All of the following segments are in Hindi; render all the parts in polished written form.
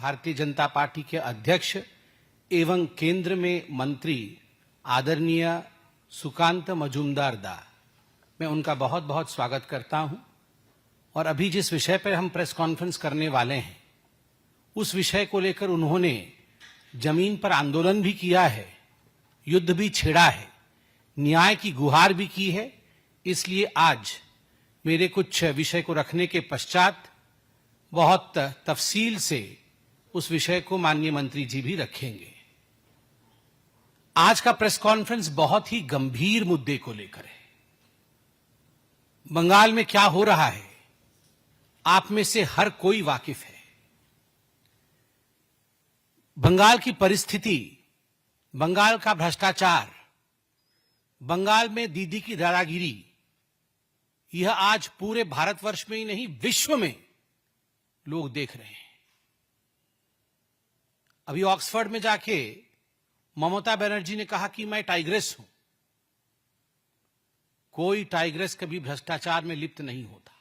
भारतीय जनता पार्टी के अध्यक्ष एवं केंद्र में मंत्री आदरणीय सुकांत मजूमदार दा, मैं उनका बहुत बहुत स्वागत करता हूं। और अभी जिस विषय पर हम प्रेस कॉन्फ्रेंस करने वाले हैं उस विषय को लेकर उन्होंने जमीन पर आंदोलन भी किया है, युद्ध भी छेड़ा है, न्याय की गुहार भी की है। इसलिए आज मेरे कुछ विषय को रखने के पश्चात बहुत तफसील से उस विषय को माननीय मंत्री जी भी रखेंगे। आज का प्रेस कॉन्फ्रेंस बहुत ही गंभीर मुद्दे को लेकर है। बंगाल में क्या हो रहा है आप में से हर कोई वाकिफ है। बंगाल की परिस्थिति, बंगाल का भ्रष्टाचार, बंगाल में दीदी की दादागिरी, यह आज पूरे भारतवर्ष में ही नहीं विश्व में लोग देख रहे हैं। अभी ऑक्सफोर्ड में जाके ममता बनर्जी ने कहा कि मैं टाइग्रेस हूं। कोई टाइग्रेस कभी भ्रष्टाचार में लिप्त नहीं होता।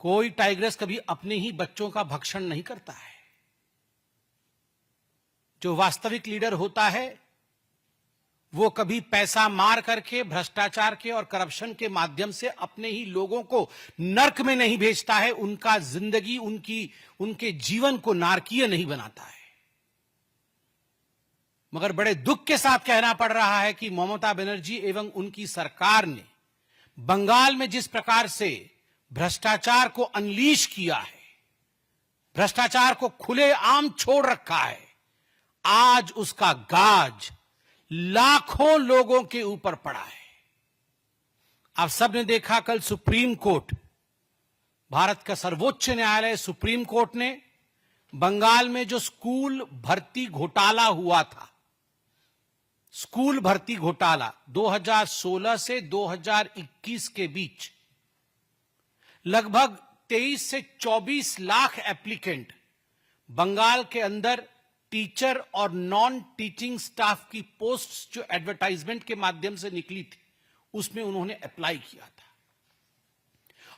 कोई टाइग्रेस कभी अपने ही बच्चों का भक्षण नहीं करता है। जो वास्तविक लीडर होता है वो कभी पैसा मार करके भ्रष्टाचार के और करप्शन के माध्यम से अपने ही लोगों को नर्क में नहीं भेजता है, उनका जिंदगी, उनके जीवन को नारकीय नहीं बनाता है। मगर बड़े दुख के साथ कहना पड़ रहा है कि ममता बनर्जी एवं उनकी सरकार ने बंगाल में जिस प्रकार से भ्रष्टाचार को अनलीश किया है, भ्रष्टाचार को खुलेआम छोड़ रखा है, आज उसका गाज लाखों लोगों के ऊपर पड़ा है। आप सबने देखा कल सुप्रीम कोर्ट, भारत का सर्वोच्च न्यायालय सुप्रीम कोर्ट ने बंगाल में जो स्कूल भर्ती घोटाला हुआ था, स्कूल भर्ती घोटाला 2016 से 2021 के बीच लगभग 23 से 24 लाख एप्लीकेंट बंगाल के अंदर टीचर और नॉन टीचिंग स्टाफ की पोस्ट्स जो एडवर्टाइजमेंट के माध्यम से निकली थी उसमें उन्होंने अप्लाई किया था।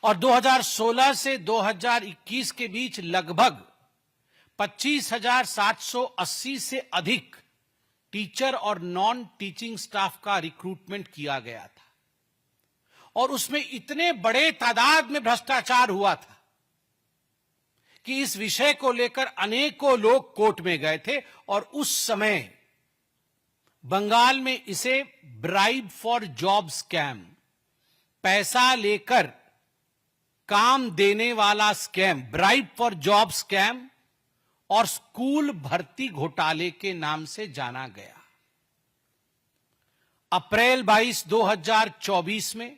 और 2016 से 2021 के बीच लगभग 25,780 से अधिक टीचर और नॉन टीचिंग स्टाफ का रिक्रूटमेंट किया गया था। और उसमें इतने बड़े तादाद में भ्रष्टाचार हुआ था कि इस विषय को लेकर अनेकों लोग कोर्ट में गए थे। और उस समय बंगाल में इसे ब्राइब फॉर जॉब स्कैम, पैसा लेकर काम देने वाला scam, bribe for job scam और स्कूल भर्ती घोटाले के नाम से जाना गया। अप्रैल 22, 2024 में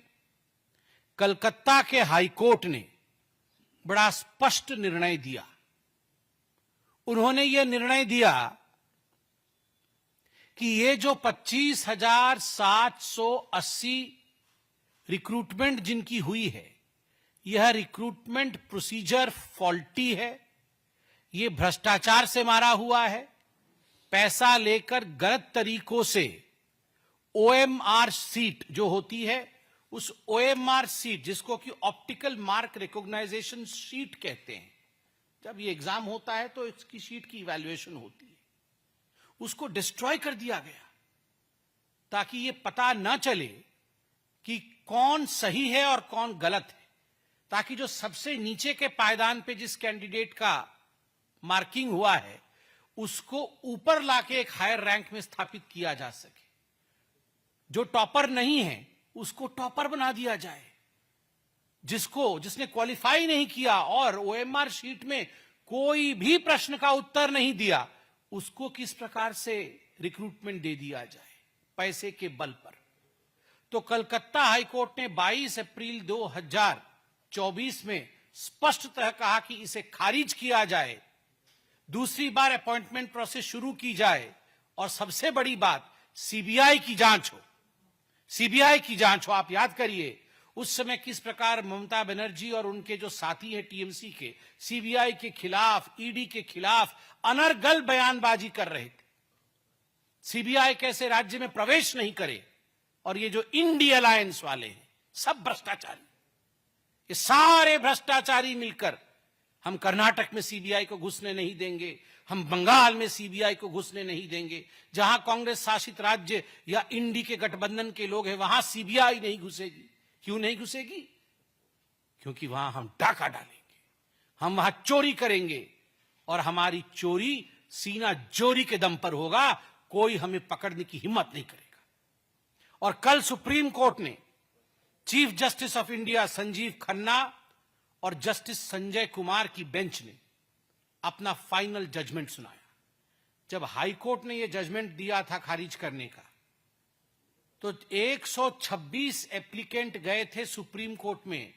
कलकत्ता के हाईकोर्ट ने बड़ा स्पष्ट निर्णय दिया। उन्होंने यह निर्णय दिया कि ये जो 25,780 रिक्रूटमेंट जिनकी हुई है, यह रिक्रूटमेंट प्रोसीजर फॉल्टी है, ये भ्रष्टाचार से मारा हुआ है, पैसा लेकर गलत तरीकों से ओएमआर सीट जो होती है, उस ओएमआर सीट जिसको कि ऑप्टिकल मार्क रिकॉग्नाइजेशन शीट कहते हैं, जब ये एग्जाम होता है तो इसकी शीट की इवैल्यूएशन होती है, उसको डिस्ट्रॉय कर दिया गया ताकि ये पता न चले कि कौन सही है और कौन गलत है, ताकि जो सबसे नीचे के पायदान पे जिस कैंडिडेट का मार्किंग हुआ है उसको ऊपर लाके एक हायर रैंक में स्थापित किया जा सके। जो टॉपर नहीं है उसको टॉपर बना दिया जाए, जिसने क्वालिफाई नहीं किया और ओएमआर शीट में कोई भी प्रश्न का उत्तर नहीं दिया, उसको किस प्रकार से रिक्रूटमेंट दे दिया जाए पैसे के बल पर। तो कलकत्ता हाईकोर्ट ने 22 अप्रैल 2024 में स्पष्टतः कहा कि इसे खारिज किया जाए, दूसरी बार अपॉइंटमेंट प्रोसेस शुरू की जाए और सबसे बड़ी बात सीबीआई की जांच हो। सीबीआई की जांच हो। आप याद करिए उस समय किस प्रकार ममता बनर्जी और उनके जो साथी हैं टीएमसी के, सीबीआई के खिलाफ, ईडी के खिलाफ अनर्गल बयानबाजी कर रहे थे। सीबीआई कैसे राज्य में प्रवेश नहीं करे। और ये जो इंडी अलायंस वाले हैं सब भ्रष्टाचारी, ये सारे भ्रष्टाचारी मिलकर हम कर्नाटक में सीबीआई को घुसने नहीं देंगे, हम बंगाल में सीबीआई को घुसने नहीं देंगे, जहां कांग्रेस शासित राज्य या इंडी के गठबंधन के लोग हैं वहां सीबीआई नहीं घुसेगी। क्यों नहीं घुसेगी? क्योंकि वहां हम डाका डालेंगे, हम वहां चोरी करेंगे और हमारी चोरी सीना जोरी के दम पर होगा, कोई हमें पकड़ने की हिम्मत नहीं करेगा। और कल सुप्रीम कोर्ट ने chief justice of India Sanjeev Khanna और जस्टिस संजय कुमार की बेंच ने अपना फाइनल जजमेंट सुनाया। जब हाई कोर्ट ने यह जजमेंट दिया था खारिज करने का, तो 126 एप्लीकेंट गए थे सुप्रीम कोर्ट में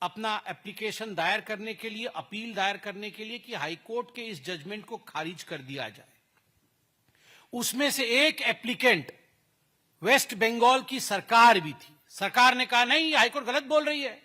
अपना एप्लीकेशन दायर करने के लिए, अपील दायर करने के लिए कि हाई कोर्ट के इस जजमेंट को खारिज कर दिया जाए। उसमें से एक एप्लीकेंट वेस्ट बंगाल की सरकार भी थी। सरकार ने कहा नहीं, हाई कोर्ट गलत बोल रही है,